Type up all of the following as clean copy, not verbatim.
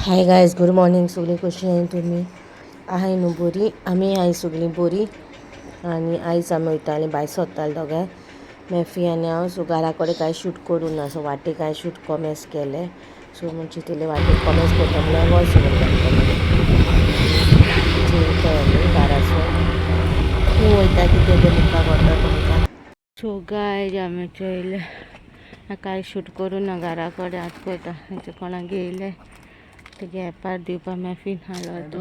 Hi guys, good morning. सगळी कशी आहे तुम्ही? आहे न्हू बरी? आमी हाय सगळीं बरी. आनी आयज आमी वयतालीं भायर सरतालीं दोगांय, मेफी आनी हांव. सो घरा कडेन कांय शूट करूं ना, सो वाटे कांय शूट कॉमेस केले. सो म्हणजे तिले वाटे कॉमेस करता म्हणल्यार वॉयस घरासून तूं वयता कितें तें मुखार व्हरता तुमकां. सो गायज आमी चोयले कांय शूट करूं ना घरा कडेन. आतां पळयता तेंचे कोणाक येयले तेगे एपार दिवपा मेफीन हाडलो तो.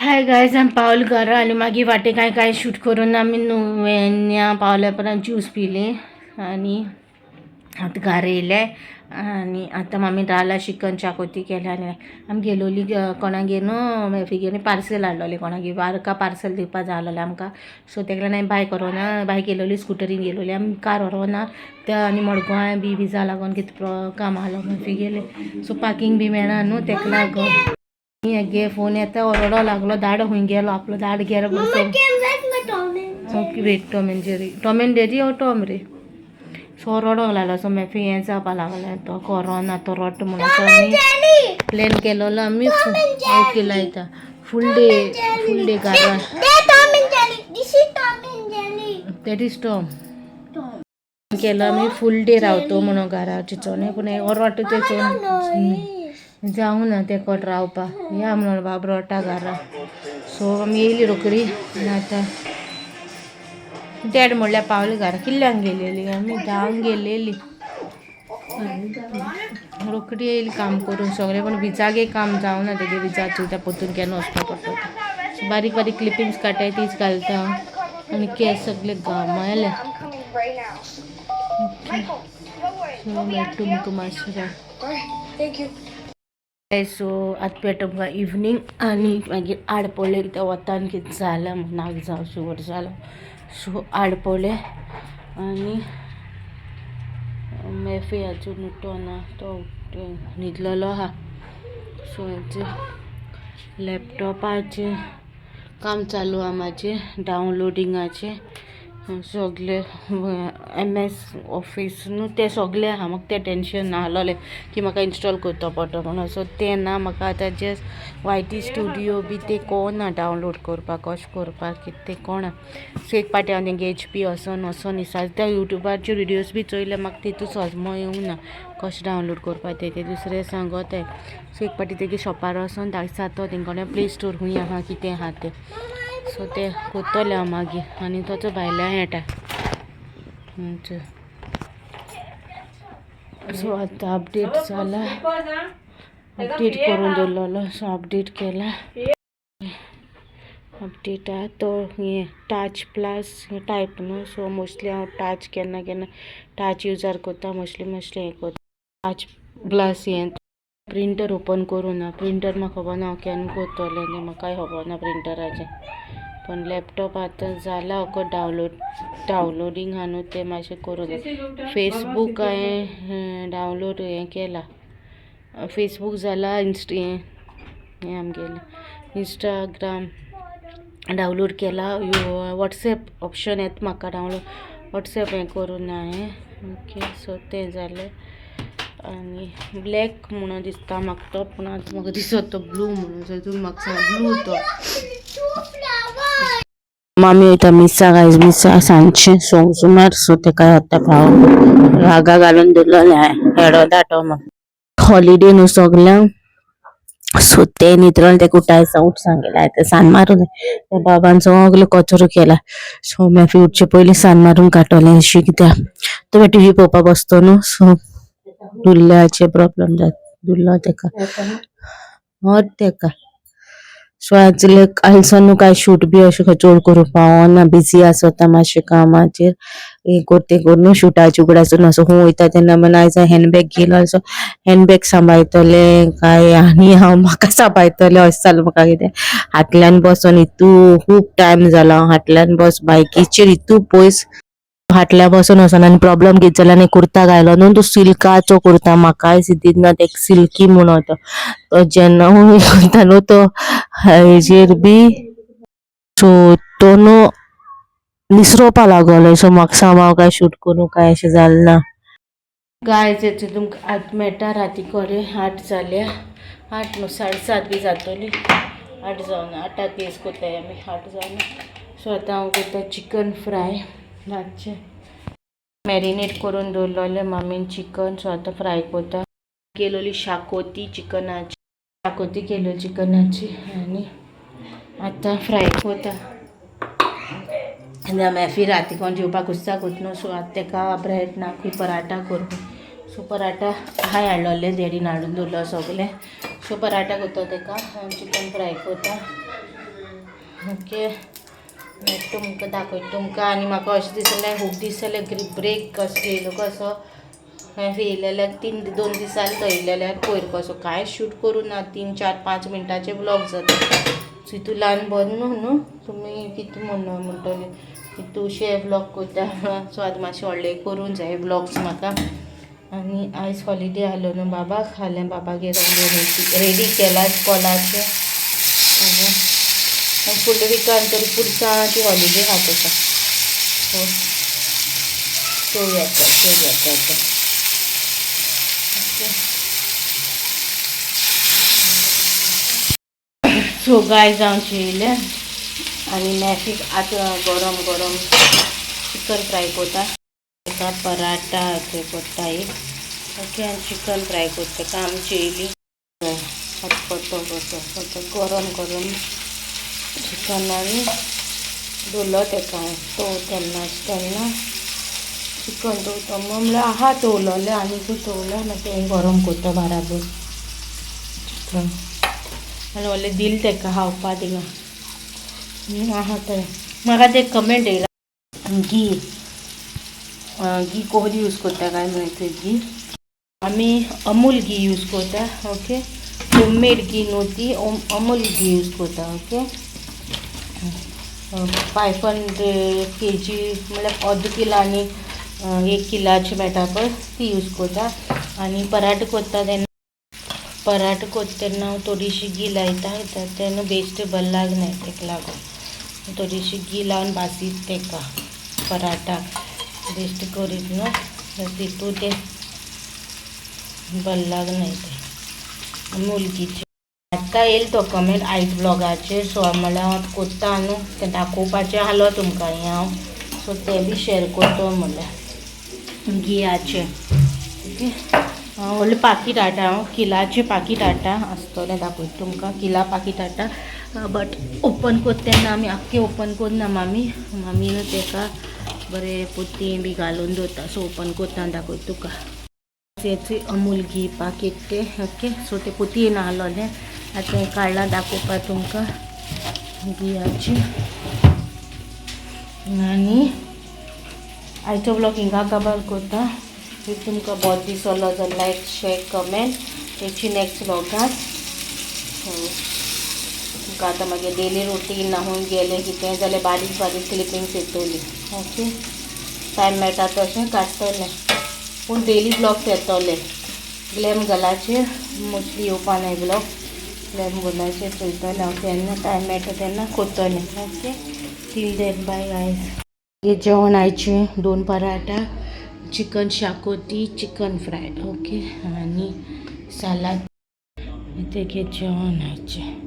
हाय गायज, आमी पावले घरा आनी मागीर वाटे कांय शूट करून आमी नुव्या पावल्या उपरांत ज्यूस पिली आनी आतां घरा येयले. आनी आतां आमी दाल चिकन शाकोती केले आनी आमी गेलोली कोणाक न्हू मेफीक पार्सल हाडलोलें कोणाक बारका पार्सल दिवपा जाय आहलोलें आमकां. सो तेका लागून हांवें बायक व्हरोना, बायक गेलोली स्कुटरीन गेलोली आमी, कार व्हरोना त्या आनी मडगांव बी विजा लागून कितें काम आहलो मेफी गेले. सो पार्किंग बी मेळना न्हू तेका लागून हेगे फोन येता ओरडो लागलो, दाडो खूंय गेलो आपलो, दाड गेलो वेट टॉम एंड जेरी ओ टॉम रे. सो ओरडोंक लागलो. सो मेफी हें जावपा लागलें तो कोरोना तो रोट म्हणून. सो आमी प्लॅन केलोलो आमी ओके लायता फूल डे घरा. दॅट इज टॉम केलो आमी फूल डे रावतो म्हणून घरा चिंचोन, पूण ओरडटा तेचून जावं ना ते कोट रावपा या म्हणून बाब रोटा घरा. सो आमी येयली रोकडी आनी आतां डॅड म्हणल्यार पावली घरा. किल्ल्यांक गेलेली आमी 10 गेलेली रोकडी येयली काम करून सगळें, पूण विजागे काम जावं ना तेगे विजाचें त्या परतून केन्ना वचपा पडटा. सो बारीक बारीक क्लिपिंग्स काडटाय तीच घालता आनी केस सगळे घामायले. सो मेळटा तुमकां मातशें. सो आतां पेटो तुमकां इवनींग आनी मागीर आडपोळे कितें वतान कितें जालें नाक जावं शुवर जालो. सो आडपोळे आनी मेफी आजून उठोना, तो न्हिदलेलो आहा. सो हेचें लॅपटॉपाचें काम चालू आहा म्हाजें डावनलोडिंगाचें. सगळे MS ऑफिस न्हू तें सगळें आहा. म्हाका तें टेंशन नाहलोलें की म्हाका इन्स्टॉल करचो पडटो म्हणून. सो तें ना म्हाका आतां जस्ट YT स्टुडियो बी तें कोणा डावनलोड करपाक कशें करपाक कितें तें कोणा. सो एक पाटी हांव तेंगे HP वोसोन दिसा त्या युट्यूबाचेर विडियोज बी चोयले म्हाका तितू सोजमो येवंक ना कशें डावनलोड करपाक तें दुसरें सांगोताय. सो एक पाटी तेगे शॉपार वोसोन धाडटा तो तेंकोडे प्ले स्टोर खूंय आहा कितें आहा तें. सो तें कोत्तोलें हांव मागीर आनी तोचो भायल्या हेटा. सो आतां अपडेट जाला, अपडेट करून दवरलोलो. सो अपडेट केला. अपडेट आहा तो हें टच प्लस हें टायप न्हू. सो मोस्टली हांव टच केन्ना टच युजार कोत्ता मोस्टली हें कोत्ता टच प्लस. हें प्रिंटर ओपन करूं ना, प्रिंटर म्हाका खबर ना हांव केन्ना कोत्तोलें तें म्हाकाय खबर ना प्रिंटराचें. पण लॅपटॉप आतां जाला ओको डावनलोडींग आहा न्हू तें मातशें करूं जाय. फेसबूक हांवें डावनलोड हें केला, फेसबूक जाला. हें आमगेलें इंस्टाग्राम डावनलोड केला. वॉट्सॅप ऑप्शन येता म्हाका डावनलोड, वॉट्सॅप हें करूं ना हांवें. ओके सो तें जालें. आनी ब्लॅक म्हणून दिसता म्हाका तो, पूण आतां म्हाका दिसता तो ब्लू म्हणून. सो तुमी म्हाका सांग ब्लू तो. मामी वयता मिसा गायज, मिसा सांजचें सोंग सुमार. सो तेका आतां भाव रागा घालून दवरलोलें हांवें हेडो दाटो म्हणून. हॉलिडे न्हू सगल्यांक. सो तें न्हिदलोलें तेका उठायसा उठ सांगलें. आतां सान मारूं जाय त्या बाबान सगलो कचरो केला. सो मेफी उठचे पयलीं सान मारून काडटोलें अशें कित्याक तो TV पळोवपा बसतो न्हू. सो दुल्ल्याचे प्रॉब्लेम जाता दुल्लो तेका होत तेका. सो आयज न्हू कांय शूट बी अशें चड करूं पावना, बिजी आसता मातशें कामाचेर. हें कोर तें कोर न्हू शूटाचे उगडासून असो खूंय वयता तेन्ना. म्हण आयज हँडबॅग गेलो. सो हँडबॅग सांबाळटलें काय आनी हांव म्हाका सांबाळटलें अशें जालें म्हाका. कितें हाटल्यान बसोन हितू खूब टायम जालो. हांव हाटल्यान बायकीचेर हितू पयस हाटल्या बसोन वचोन आनी प्रॉब्लेम कितें जालें आनी कुर्ता घालो न्हू तो सिल्काचो कुर्ता. म्हाकाय दिसना तेका सिल्की म्हणून तो जेन्ना करता न्हू तो हेजेर बी सो तो न्हू निसरोवपा लागलो सो म्हाका सांग काय शूट करूं काय अशें जालें ना. गायज येते तुमकां आठ मेळटा राती कडेन 8 जाल्या 8 न्हू 7:30 बी जातली 8 जावन 8 पेज कोत्ताय आमी 8 जावन. सो आतां हांव करता चिकन फ्राय रातचें मॅरिनेट करून दवरलेलें मामीन चिकन. सो आतां फ्राय करता. केलेली शाकोती चिकनाची शाकोती केली चिकनाची आनी आतां फ्राय करता. आनी मॅफी राती कोण जेवपाक उसताक न्हू सो आतां तेका ब्रेड नाखूय पराठा करूं. सो पराठा हांवें हाडलोले डॅडीन हाडून दवरलो सगलें. सो पराठा करता तेका चिकन फ्राय करता. ओके मागीर तुमकां दाखयता तुमकां. आनी म्हाका अशें दिसलें खूब दीस जाले ब्रेक कसो येयलो कसो येयलेल्यार 2 दीस जाले तो येयलेल्यार पयर कसो कांय शूट करूं ना. 3, 4, 5 मिनटाचे ब्लॉग जाता. सो हितू ल्हान बरें न्हू तुमी कितें म्हणटले हितूशे ब्लॉग करता. सो आतां मातशें व्हडले करूं जाय ब्लॉग्स म्हाका. आनी आयज हॉलिडे आहलो न्हू बाबाक हालें बाबागेर रेडी केला स्कॉलाचे. फुडल्या विकान तरी पुरसांची हॉलिडे आहा तेका. सो चोवया आतां. सो गायज हांव जेयलें आनी मॅफीक आतां गरम गरम चिकन फ्राय करता. तेका पराठा ते करता एक. ओके आनी चिकन फ्राय करता तेका आमी जेयली खतखतो कसो गरम गरम चिकन आनी दवरलो तेका तो तेन्ना चिकन दवरता म्हणल्यार आहा दवरलेलें आनी तूं दवरलें मागीर तें गरम करता बाराबर चिकन. आनी व्हडलें दिल तेका खावपा थिंगा आहा तें. म्हाका ते कमेंट येयला घी कोहली यूज करता काय म्हणून घी आमी अमूल घी यूज करता. ओके होममेड घी न्हू ती अमूल घी यूज करता. ओके 500 kg म्हणल्यार अर्द किलो आनी 1 किलाची मेळटा पळय ती यूज करता. आनी पराठा करता तेन्ना हांव थोडीशी घी लायता तेन्ना बेश्ट बरें लागना तेका लागून थोडीशी घी लावन भाजीत तेका पराठा बेश्ट करीत न्हू तितू तें बरें लागना तें मुलगीचे. आतां येयला तो कमेंट आयज ब्लॉगाचेर. सो म्हणल्यार हांव कोत्ता न्हू तें दाखोवपाचें आहलो तुमकां हें हांव. सो तें बी शेअर करता म्हणल्यार घियाचें. ओके व्हडलें पाकीट हाडटा हांव किलाचें पाकीट हाडटा आसतलें दाखयता तुमकां किला पाकीट हाडटा. बट ओपन करता तेन्ना आमी आख्खें ओपन करना मामीन तेका बरें पोतयें बी घालून दवरता. सो ओपन करता आनी दाखयता तुका. तेची अमूल घी पाकीट तें. ओके सो तें पोतयेन आहलोलें आतां हें काडलां दाखोवपा तुमकां घियाचें. आनी आयचो ब्लॉग हिंगा काबार करता. इफ तुमकां बरो दिसलो जाल्यार लायक शेअर कमेंट तेची नेक्स्ट ब्लॉगांत. तुमकां आतां मागीर डेली रुटीन नाहून गेलें कितें जाल्यार बारीक बारीक क्लिपिंग्स येतली. ओके टायम मेळटा तशें काडटलें पूण डेली ब्लॉग्स येतले. ग्लॅम गर्लाचेर मोस्टली येवपा नाय ब्लॉग. ग्लॅम गर्लाचेर चोयतलें हांव केन्ना टायम मेळटा तेन्ना करतलें. Okay till then bye guys. हे जेवण आयचें 2 paratha chicken xacuti chicken fry. Okay आनी सालाद तेगे जेवण आयचें.